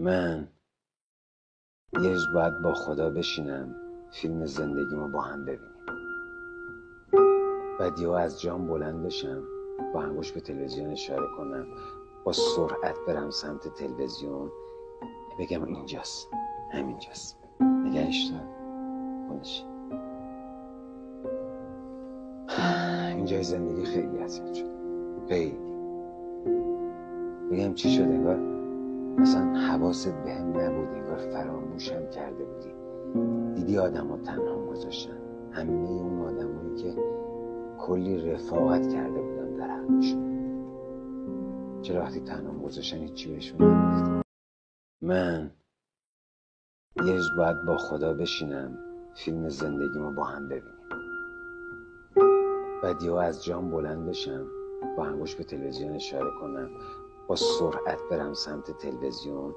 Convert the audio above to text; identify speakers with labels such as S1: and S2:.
S1: من یه روز باید با خدا بشینم فیلم زندگیمو با هم ببینیم. بعد یهو از جام بلند بشم، با انگوش به تلویزیون اشاره کنم، با سرعت برم سمت تلویزیون بگم اینجاست، همینجاست، نگهش دار، خودش. اینجای زندگی خیلی اذیت شد، خیلی. بگم چی شد؟ انگار مثلا حواست بهم نبود، انگار فراموشم کرده بودی. دیدی آدم ها تنها گذاشتن، همه اون آدمایی که کلی رفاقت کرده بودن در حقشون. چرا وقتی تنها گذاشتن هیچی بهشون نگفتی؟ من یه روز باید با خدا بشینم فیلم زندگیمو با هم ببینیم. بعد یهو از جام بلند بشم، با انگوش به تلویزیون اشاره کنم، با سرعت برم سمت تلویزیون